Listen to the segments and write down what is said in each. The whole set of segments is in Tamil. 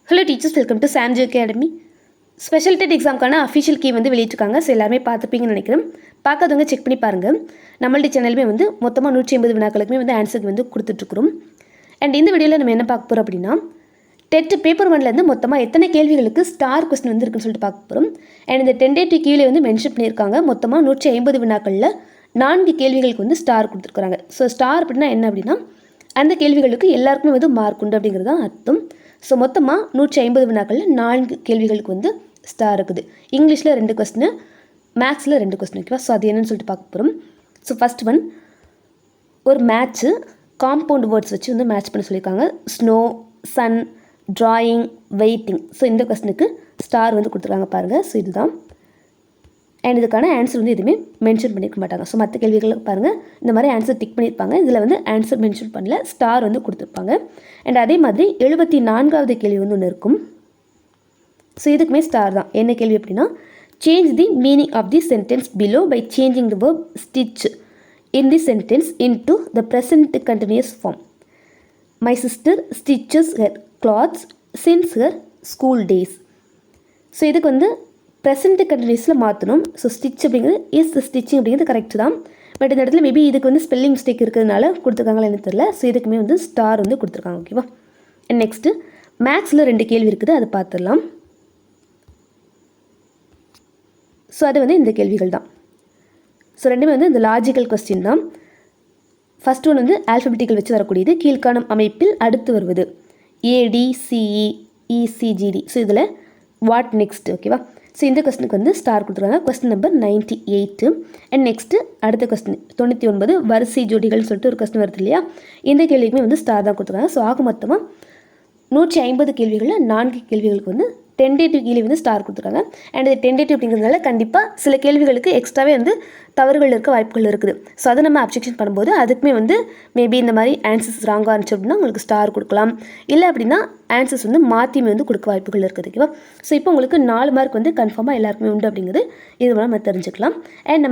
Hello teachers, welcome to Samji academy. Special TET எக்ஸாமுக்கான அஃபிஷியல் கீ வந்து வெளியிட்டிருக்காங்க. ஸோ எல்லாருமே பார்த்துப்பீங்கன்னு நினைக்கிறேன். பார்க்காதவங்க செக் பண்ணி பாருங்கள். நம்மளுடைய சேனலுமே வந்து மொத்தமாக 180 வினாக்களுக்குமே வந்து ஆன்சர் வந்து கொடுத்துட்ருக்குறோம். அண்ட் இந்த வீடியோவில் நம்ம என்ன பார்க்க போகிறோம் அப்படின்னா, டெட் பேப்பர் 1லேருந்து மொத்தமாக எத்தனை கேள்விகளுக்கு ஸ்டார் கொஸ்டின் வந்து இருக்குன்னு சொல்லிட்டு பார்க்க போகிறோம். அண்ட் இந்த 10 டே கீழே வந்து மென்ஷன் பண்ணியிருக்காங்க. மொத்தமாக 150 வினாக்களில் 4 கேள்விகளுக்கு வந்து ஸ்டார் கொடுத்துருக்குறாங்க. ஸோ ஸ்டார் அப்படின்னா என்ன அப்படின்னா, அந்த கேள்விகளுக்கு எல்லாருக்குமே வந்து மார்க் உண்டு அப்படிங்கிறது தான் அர்த்தம். ஸோ மொத்தமாக 150 வினாக்களில் 4 கேள்விகளுக்கு வந்து ஸ்டார் இருக்குது. இங்கிலீஷில் 2 கொஸ்டின், மேக்ஸில் 2 கொஸ்டின். ஓகேவா? ஸோ அது என்னன்னு சொல்லிட்டு பார்க்க போகிறோம். ஸோ ஃபஸ்ட் ஒன், ஒரு மேட்ச்சு காம்பவுண்ட் வேர்ட்ஸ் வச்சு வந்து மேட்ச் பண்ண சொல்லியிருக்காங்க. Snow, sun, drawing, waiting. So இந்த கொஸ்டினுக்கு ஸ்டார் வந்து கொடுத்துருக்காங்க பாருங்கள். ஸோ இதுதான். அண்ட் இதுக்கான ஆன்சர் வந்து எதுவுமே மென்ஷன் பண்ணியிருக்க மாட்டாங்க. ஸோ மற்ற கேள்விகளுக்கு பாருங்கள், இந்த மாதிரி ஆன்சர் டிக் பண்ணியிருப்பாங்க. இதில் வந்து ஆன்சர் மென்ஷன் பண்ணல, ஸ்டார் வந்து கொடுத்துருப்பாங்க. அண்ட் அதே மாதிரி 74வது கேள்வி வந்து ஒன்று இருக்கும். ஸோ இதுக்குமே ஸ்டார் தான். என்ன கேள்வி அப்படின்னா, change the meaning of the sentence below by changing the verb stitch in the sentence into the present continuous form. My sister stitches her clothes since her school days. So இதுக்கு வந்து ப்ரெசன்ட் கண்டினியூஸில் மாற்றணும். ஸோ ஸ்டிச் அப்படிங்கிறது இஸ் ஸ்டிச்சிங் அப்படிங்கிறது கரெக்ட் தான். பட் இந்த இடத்துல மேபி இதுக்கு வந்து ஸ்பெல்லிங் மிஸ்டேக் இருக்கிறதுனால கொடுத்துருக்காங்களா எனக்கு தெரியல. ஸோ இதுக்குமே வந்து ஸ்டார் வந்து கொடுத்துருக்காங்க. ஓகேவா? அண்ட் நெக்ஸ்ட்டு மேக்ஸில் 2 கேள்வி இருக்குது, அதை பார்த்துடலாம். ஸோ அது வந்து இந்த கேள்விகள் தான். ஸோ ரெண்டுமே வந்து இந்த லாஜிக்கல் கொஸ்டின் தான். ஃபஸ்ட் ஒன் வந்து ஆல்ஃபபெட்டிக்கல் வச்சு வரக்கூடியது. கீழ்காணும் அமைப்பில் அடுத்து வருவது ADCE ECGD. ஸோ இதில் வாட் நெக்ஸ்ட். ஓகேவா? ஸோ இந்த கொஸ்டினுக்கு வந்து ஸ்டார் கொடுத்துருக்காங்க. Question number 98. அண்ட் நெக்ஸ்ட்டு அடுத்த கொஸ்டின் 99 வரிசை ஜோடிகள்னு சொல்லிட்டு ஒரு கொஸ்டின் வருது இல்லையா? இந்த கேள்விக்குமே வந்து ஸ்டார் தான் கொடுத்துருக்காங்க. ஸோ ஆக மொத்தமாக 150 கேள்விகளில் 4 கேள்விகளுக்கு வந்து டென்டேட்டிவ் கேள்வி வந்து ஸ்டார் கொடுத்துருக்காங்க. அண்ட் இது டென்டேட்டிவ் அப்படிங்கிறதுனால கண்டிப்பாக சில கேள்விகளுக்கு எக்ஸ்ட்ராவே வந்து தவறுகள் இருக்க வாய்ப்புகள் இருக்குது. ஸோ அதை நம்ம அப்ஜெக்ஷன் பண்ணும்போது அதுக்குமே வந்து மேபி இந்த மாதிரி ஆன்சர்ஸ் ராங்காக இருந்துச்சு அப்படின்னா உங்களுக்கு ஸ்டார் கொடுக்கலாம். இல்லை அப்படின்னா ஆன்சர்ஸ் வந்து மாற்றியுமே வந்து கொடுக்க வாய்ப்புகள் இருக்குது. ஓகேவா? ஸோ இப்போ உங்களுக்கு 4 மார்க் வந்து கன்ஃபார்மாக எல்லாருக்குமே உண்டு அப்படிங்கிறது இது மூலம் நம்ம தெரிஞ்சுக்கலாம். அண்ட்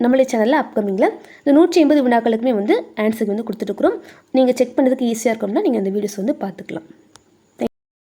நம்மளுடைய சேனலில் அப்கமிங்கில் இந்த 150 வினாக்களுக்குமே வந்து ஆன்சர் வந்து கொடுத்துட்டுருக்குறோம். நீங்கள் செக் பண்ணுறதுக்கு ஈஸியாக இருக்கணும்னா நீங்கள் அந்த வீடியோஸ் வந்து பார்த்துக்கலாம்.